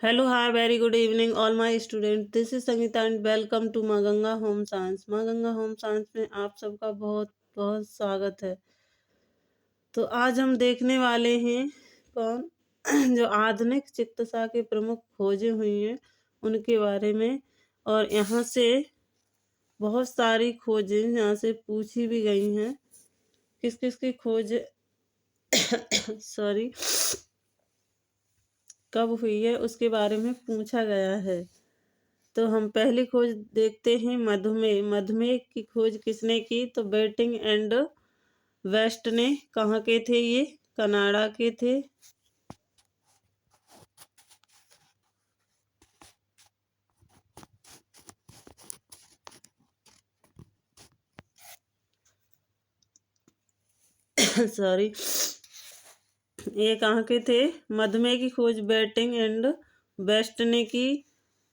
Hello, hi, very good evening, all my students. This is Sangeeta and welcome to माँ Ganga home science. माँ Ganga home science में आप सबका बहुत बहुत स्वागत है। तो आज हम देखने वाले हैं कौन जो आधुनिक चिकित्सा के प्रमुख खोजें हुई हैं उनके बारे में। और यहाँ से बहुत सारी खोजें यहाँ से पूछी भी गई हैं। किस किस की खोज सॉरी कब हुई है उसके बारे में पूछा गया है। तो हम पहली खोज देखते हैं मधुमेह। मधुमेह की खोज किसने की? तो बेटिंग एंड वेस्ट ने। कहाँ के थे ये? कनाडा के थे। सॉरी, ये कहाँ के थे? मधुमेह की खोज बेटिंग एंड वेस्ट ने की।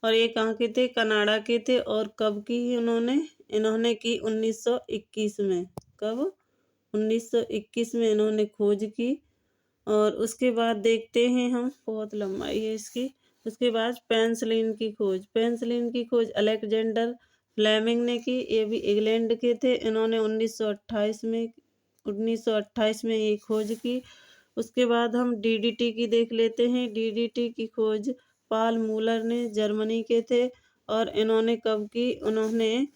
और ये कहाँ के थे? कनाडा के थे। और कब की इन्होंने की 1921 में। कब? 1921 में इन्होंने खोज की। और उसके बाद देखते हैं हम, बहुत लंबाई है इसकी। उसके बाद पेंसिलिन की खोज। पेंसिलिन की खोज अलेक्जेंडर फ्लेमिंग ने की। ये भी इंग्लैंड के थे। इन्होंने 1928 में ये खोज की। उसके बाद हम डीडीटी की देख लेते हैं। डीडीटी की खोज पाल मूलर ने, जर्मनी के थे। और इन्होंने कब की? उन्होंने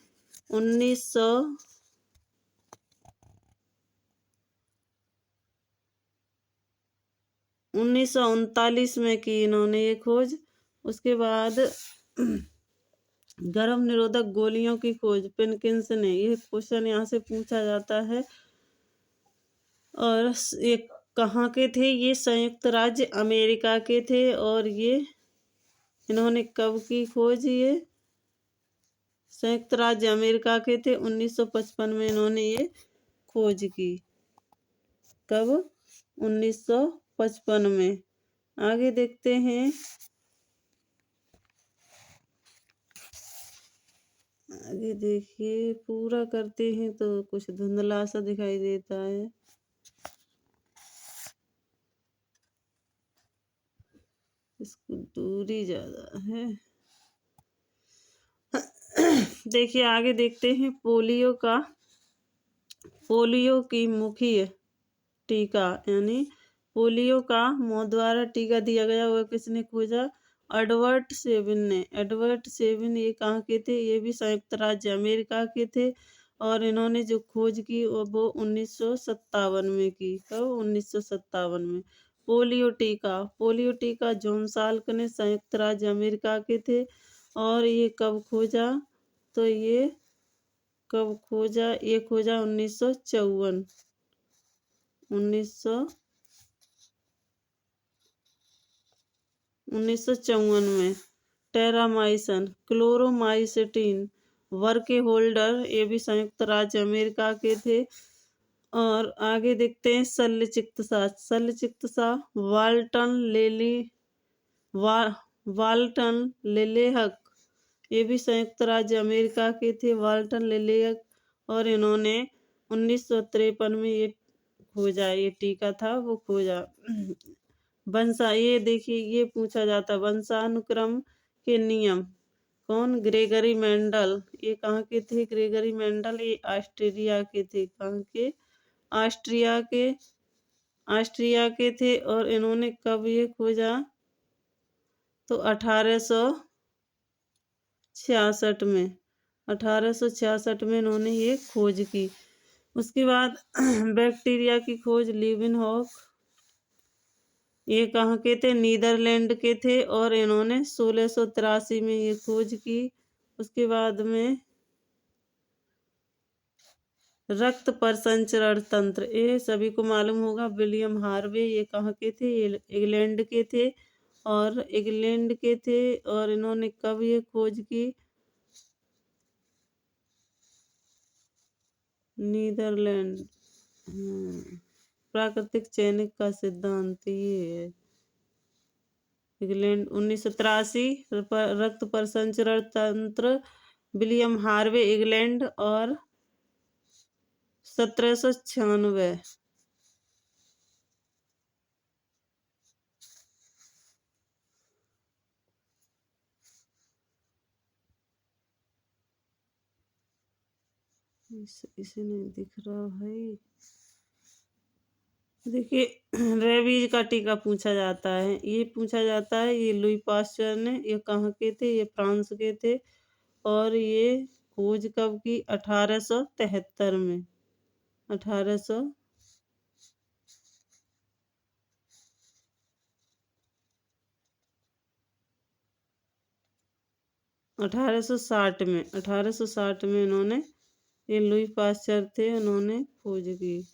1939 में की इन्होंने ये खोज। उसके बाद गर्भ निरोधक गोलियों की खोज पिनकिंस ने। ये क्वेश्चन यहाँ से पूछा जाता है। और ये कहाँ के थे? ये संयुक्त राज्य अमेरिका के थे। और ये इन्होंने कब की खोज? ये संयुक्त राज्य अमेरिका के थे। 1955 में इन्होंने ये खोज की। कब? 1955 में। आगे देखते हैं। आगे देखिए, पूरा करते हैं तो कुछ धुंधला सा दिखाई देता है। इसको दूरी ज्यादा है। देखिए, आगे देखते हैं। पोलियो की मुख्य टीका, यानी पोलियो का मुंह द्वारा टीका दिया गया, वह किसने खोजा? एडवर्ड सेविन ने। एडवर्ड सेविन ये कहाँ के थे? ये भी संयुक्त राज्य अमेरिका के थे। और इन्होंने जो खोज की वो 1957 में की। कब? 1957 में। पोलियो टीका जॉन साल्क ने, संयुक्त राज्य अमेरिका के थे। और ये कब खोजा? तो ये कब खोजा? ये खोजा 1954 में। टेरामाइसन, क्लोरोमाइसिटिन, वर्के होल्डर, ये भी संयुक्त राज्य अमेरिका के थे। और आगे देखते हैं शल्य चिकित्सा वाल्टन लेलेहक, ये भी संयुक्त राज्य अमेरिका के थे। वाल्टन लेलेहक। और इन्होंने 1953 में ये खोजा, ये टीका था वो खोजा। ये देखिए, ये पूछा जाता वंशानुक्रम के नियम। कौन? Gregory Mendel. ये कहाँ के थे? ग्रेगरी मेंडल ये ऑस्ट्रेलिया के थे। कहाँ के? ऑस्ट्रिया के थे। और इन्होंने कब ये खोजा? तो 1866 में। 1866 में इन्होंने ये खोज की। उसके बाद बैक्टीरिया की खोज लीवेनहॉक, ये कहाँ के थे? नीदरलैंड के थे। और इन्होंने 1683 में ये खोज की। उसके बाद में रक्त परिसंचरण तंत्र, ये सभी को मालूम होगा, विलियम हार्वे, ये कहाँ के थे? ये इंग्लैंड के थे। और इन्होंने कब ये खोज की? नीदरलैंड। प्राकृतिक चयनिक का सिद्धांत ये है। इंग्लैंड 1983। रक्त परिसंचरण तंत्र विलियम हार्वे, इंग्लैंड। और 1796। इसे नहीं दिख रहा भाई। देखिए, रेबीज का टीका पूछा जाता है, ये पूछा जाता है, ये लुई पास्चर ने, ये कहाँ के थे, ये फ्रांस के थे, और ये खोज कब की, 1873 में। 1800 1860 में, 1860 में इन्होंने, ये लुई पास्चर थे, उन्होंने खोज की।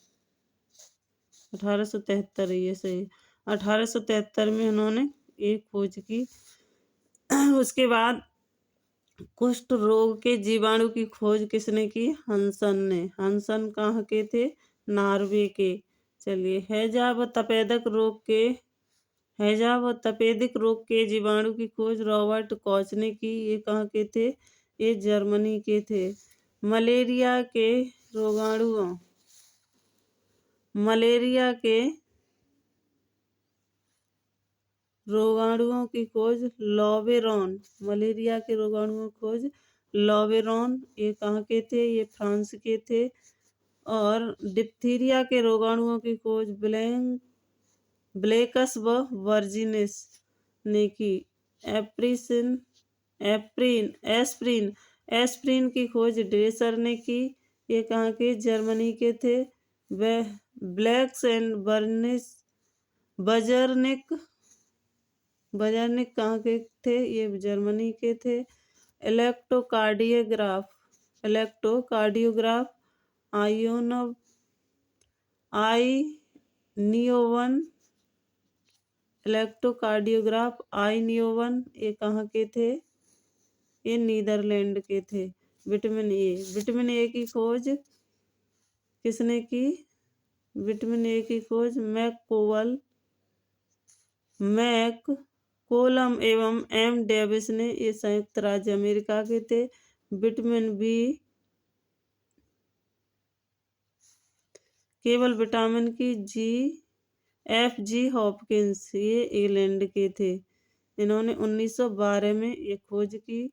1873, ये सही। 1873 में उन्होंने ये खोज की। उसके बाद कुष्ठ रोग के जीवाणु की खोज किसने की, हंसन ने। हंसन कहाँ के थे, नॉर्वे के। चलिए, हैजा व तपेदिक रोग के जीवाणु की खोज रॉबर्ट कॉच ने की, ये कहाँ के थे, ये जर्मनी के थे। मलेरिया के रोगाणुओं मलेरिया के रोगाणुओं की खोज लॉवेरॉन। मलेरिया के रोगाणुओं की खोज लॉवेरॉन, ये कहाँ के थे, ये फ्रांस के थे। और डिप्थीरिया के रोगाणुओं की खोज ब्लेकस व वर्जिनिस ने की। एप्रिसिन एप्रीन एस्प्रिन एस्प्रिन की खोज ड्रेसर ने की, ये कहाँ के, जर्मनी के थे। वे ब्लैक्स एंड बर्निस बजरनिक बजरनिक कहाँ के थे, ये जर्मनी के थे। इलेक्ट्रोकार्डियोग्राफ आयोनव आईनियोवन आईनियोवन, ये कहाँ के थे, ये नीदरलैंड के थे। विटामिन ए की खोज किसने की, विटामिन ए की खोज मैककोलम एवं एम डेविस ने, ये संयुक्त राज्य अमेरिका के थे। विटामिन बी केवल विटामिन की F.G. हॉपकिंस, ये इंग्लैंड के थे। इन्होंने 1912 में ये खोज की।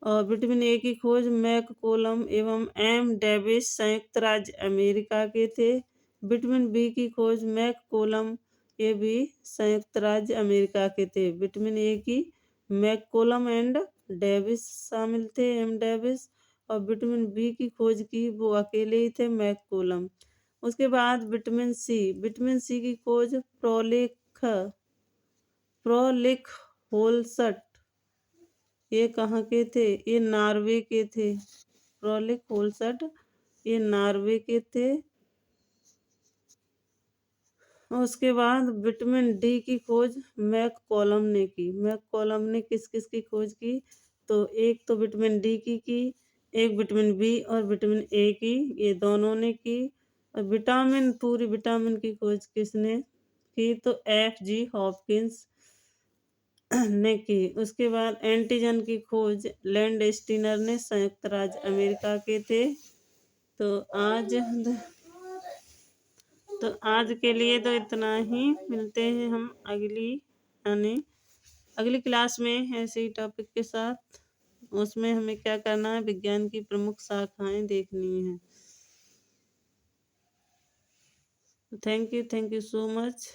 और विटामिन ए की खोज मैककोलम एवं एम डेविस संयुक्त राज्य अमेरिका के थे। विटामिन बी की खोज मैककोलम, ये भी संयुक्त राज्य अमेरिका के थे। विटामिन ए की मैककोलम एंड डेविस शामिल थे, एम डेविस। और विटामिन बी की खोज की वो अकेले ही थे, मैककोलम। उसके बाद विटामिन सी की खोज प्रोलिख होल्सट, ये कहाँ के थे, ये नॉर्वे के थे। प्रोलिख होल्सट, ये नॉर्वे के थे। और उसके बाद विटामिन डी की खोज मैककोलम ने की। मैककोलम ने किस किस की खोज की, तो एक तो विटामिन डी की, एक विटामिन बी और विटामिन ए की, ये दोनों ने की। और पूरी विटामिन की खोज किसने की, तो F.G. हॉपकिंस ने की। उसके बाद एंटीजन की खोज लैंडस्टीनर ने, संयुक्त राज्य अमेरिका के थे। तो आज के लिए तो इतना ही। मिलते हैं हम अगली क्लास में ऐसे ही टॉपिक के साथ। उसमें हमें क्या करना है, विज्ञान की प्रमुख शाखाएं देखनी है। Thank you so much.